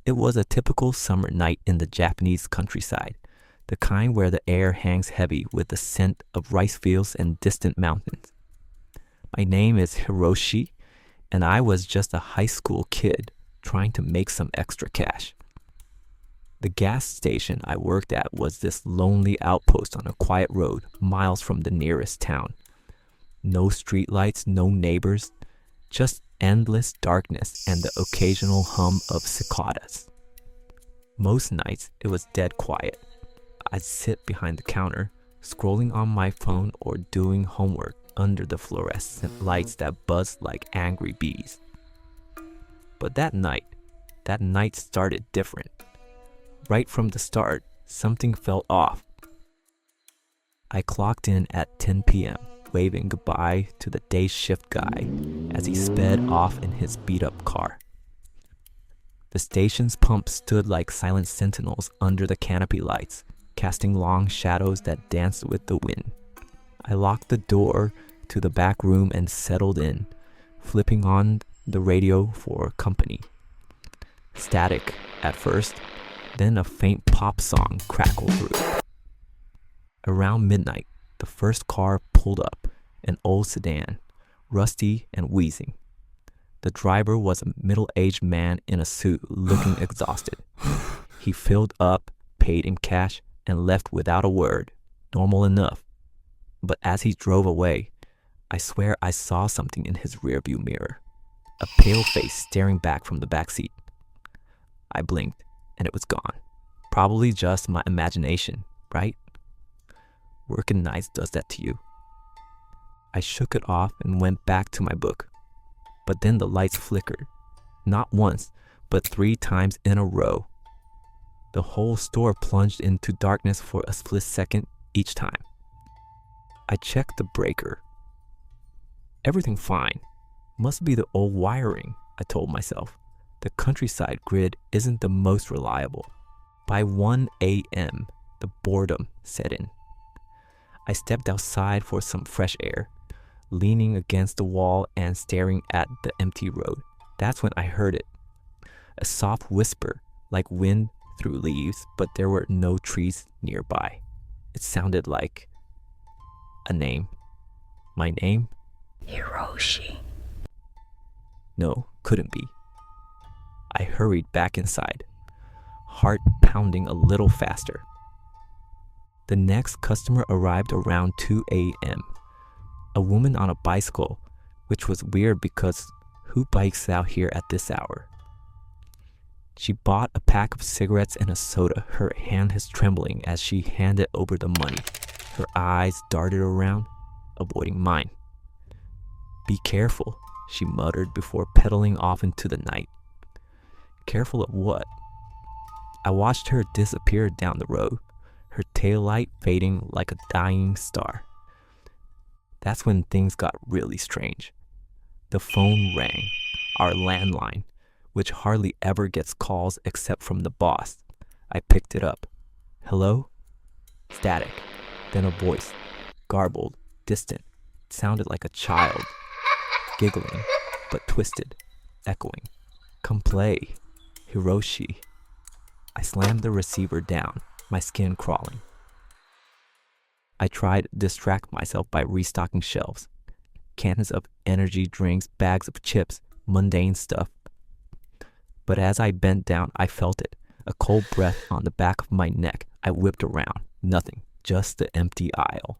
It was a typical summer night in the Japanese countryside, the kind where the air hangs heavy with the scent of rice fields and distant mountains. My name is Hiroshi, and I was just a high school kid trying to make some extra cash. The gas station I worked at was this lonely outpost on a quiet road miles from the nearest town. No streetlights, no neighbors, just endless darkness and the occasional hum of cicadas. Most nights it was dead quiet. I'd sit behind the counter, scrolling on my phone or doing homework under the fluorescent lights that buzzed like angry bees. But that night started different. Right from the start, something felt off. I clocked in at 10 p.m., waving goodbye to the day shift guy as he sped off in his beat-up car. The station's pump stood like silent sentinels under the canopy lights, casting long shadows that danced with the wind. I locked the door to the back room and settled in, flipping on the radio for company. Static at first, then a faint pop song crackled through. Around midnight, the first car pulled up, an old sedan, rusty and wheezing. The driver was a middle-aged man in a suit looking exhausted. He filled up, paid in cash, and left without a word. Normal enough. But as he drove away, I swear I saw something in his rearview mirror. A pale face staring back from the back seat. I blinked, and it was gone. Probably just my imagination, right? Working nights does that to you. I shook it off and went back to my book. But then the lights flickered. Not once, but 3 times in a row. The whole store plunged into darkness for a split second each time. I checked the breaker. Everything fine. Must be the old wiring, I told myself. The countryside grid isn't the most reliable. By 1 a.m., the boredom set in. I stepped outside for some fresh air, leaning against the wall and staring at the empty road. That's when I heard it. A soft whisper, like wind through leaves, but there were no trees nearby. It sounded like a name. My name? Hiroshi. No, couldn't be. I hurried back inside, heart pounding a little faster. The next customer arrived around 2 a.m. A woman on a bicycle, which was weird because who bikes out here at this hour? She bought a pack of cigarettes and a soda, her hand is trembling as she handed over the money. Her eyes darted around, avoiding mine. Be careful, she muttered before pedaling off into the night. Careful of what? I watched her disappear down the road, her taillight fading like a dying star. That's when things got really strange. The phone rang, our landline, which hardly ever gets calls except from the boss. I picked it up. Hello? Static. Then a voice, garbled, distant. It sounded like a child, giggling, but twisted, echoing. Come play, Hiroshi. I slammed the receiver down, my skin crawling. I tried to distract myself by restocking shelves. Cans of energy drinks, bags of chips, mundane stuff. But as I bent down, I felt it. A cold breath on the back of my neck. I whipped around. Nothing. Just the empty aisle.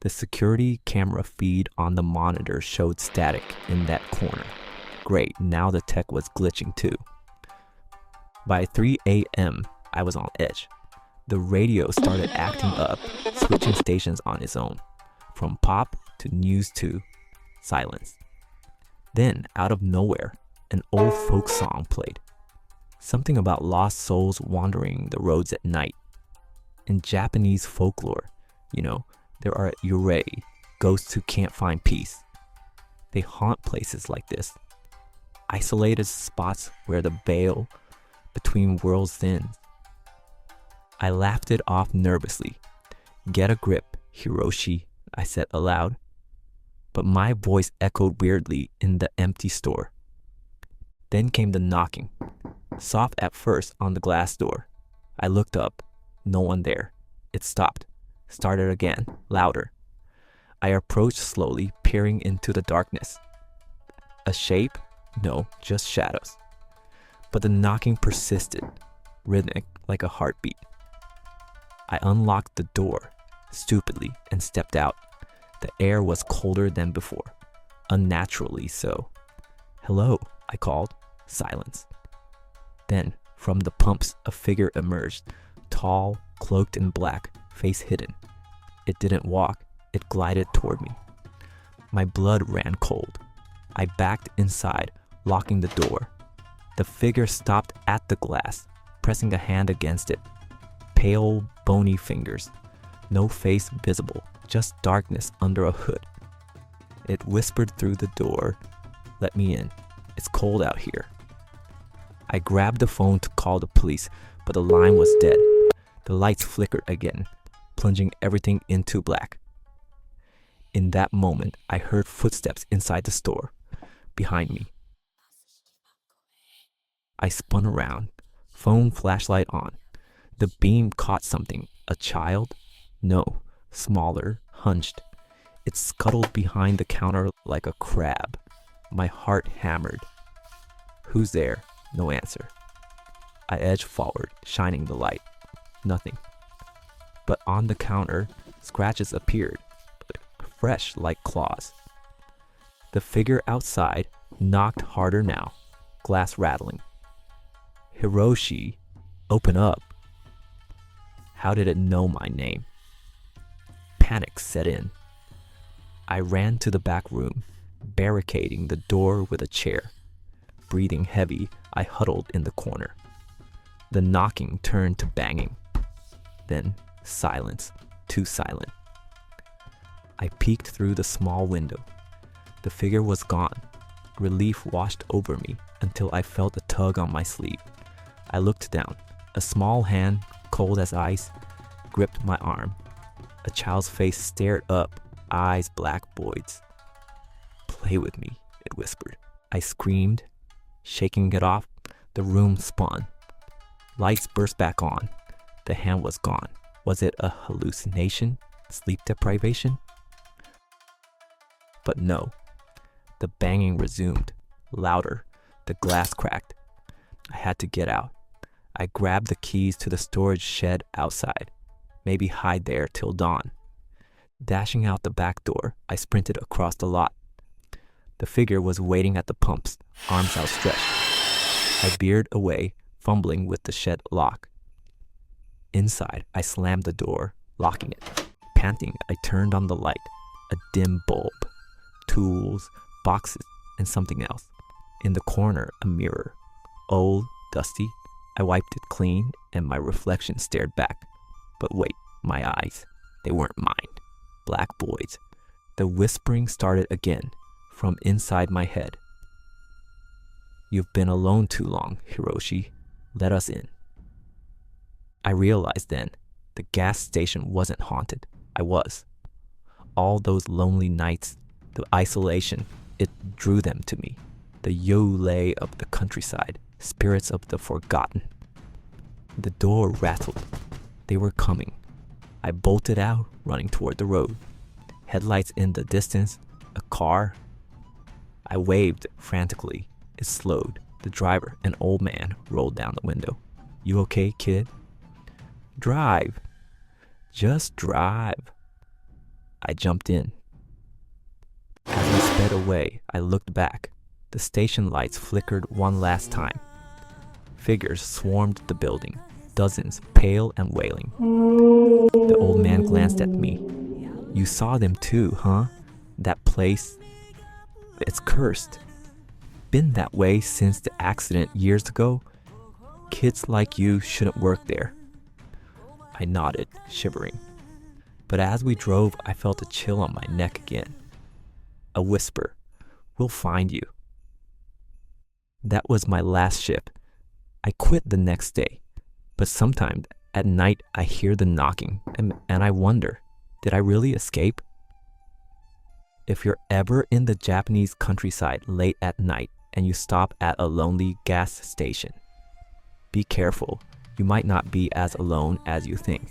The security camera feed on the monitor showed static in that corner. Great, now the tech was glitching too. By 3 a.m., I was on edge. The radio started acting up, switching stations on its own, from pop to news to silence. Then, out of nowhere, an old folk song played. Something about lost souls wandering the roads at night. In Japanese folklore, there are eerie, ghosts who can't find peace. They haunt places like this, isolated spots where the veil between worlds thins. I laughed it off nervously. Get a grip, Hiroshi, I said aloud. But my voice echoed weirdly in the empty store. Then came the knocking. soft at first on the glass door. I looked up, no one there. It stopped, started again, louder. I approached slowly, peering into the darkness. A shape? No, just shadows. But the knocking persisted, rhythmic like a heartbeat. I unlocked the door, stupidly, and stepped out. The air was colder than before, unnaturally so. "Hello," I called. Silence. Then, from the pumps, a figure emerged, tall, cloaked in black, face hidden. It didn't walk, it glided toward me. My blood ran cold. I backed inside, locking the door. The figure stopped at the glass, pressing a hand against it. Pale, bony fingers. No face visible, just darkness under a hood. It whispered through the door, "Let me in. It's cold out here." I grabbed the phone to call the police, but the line was dead. The lights flickered again, plunging everything into black. In that moment, I heard footsteps inside the store, behind me. I spun around, phone flashlight on. The beam caught something. A child? No, smaller, hunched. It scuttled behind the counter like a crab. My heart hammered. "Who's there?" No answer. I edged forward, shining the light. Nothing. But on the counter, scratches appeared, fresh like claws. The figure outside knocked harder now, glass rattling. "Hiroshi, open up." How did it know my name? Panic set in. I ran to the back room, barricading the door with a chair. Breathing heavy, I huddled in the corner. The knocking turned to banging. Then silence, too silent. I peeked through the small window. The figure was gone. Relief washed over me until I felt a tug on my sleeve. I looked down. A small hand, cold as ice, gripped my arm. A child's face stared up, eyes black voids. "Play with me," it whispered. I screamed. Shaking it off, the room spun. Lights burst back on. The hand was gone. Was it a hallucination? Sleep deprivation? But no. The banging resumed. Louder. The glass cracked. I had to get out. I grabbed the keys to the storage shed outside. Maybe hide there till dawn. Dashing out the back door, I sprinted across the lot. The figure was waiting at the pumps, arms outstretched. I veered away, fumbling with the shed lock. Inside, I slammed the door, locking it. Panting, I turned on the light. A dim bulb. Tools, boxes, and something else. In the corner, a mirror. Old, dusty. I wiped it clean, and my reflection stared back. But wait, my eyes. They weren't mine. Black voids. The whispering started again. From inside my head. "You've been alone too long, Hiroshi. Let us in." I realized then, the gas station wasn't haunted. I was. All those lonely nights, the isolation, it drew them to me. The yole of the countryside, spirits of the forgotten. The door rattled. They were coming. I bolted out, running toward the road. Headlights in the distance, a car. I waved frantically. It slowed. The driver, an old man, rolled down the window. "You okay, kid?" "Drive. Just drive." I jumped in. As we sped away, I looked back. The station lights flickered one last time. Figures swarmed the building, dozens, pale and wailing. The old man glanced at me. "You saw them too, huh? That place, it's cursed. Been that way since the accident years ago. Kids like you shouldn't work there." I nodded, shivering. But as we drove, I felt a chill on my neck again. A whisper, "We'll find you." That was my last shift. I quit the next day. But sometimes at night I hear the knocking and I wonder, did I really escape? If you're ever in the Japanese countryside late at night and you stop at a lonely gas station, Be careful. You might not be as alone as you think.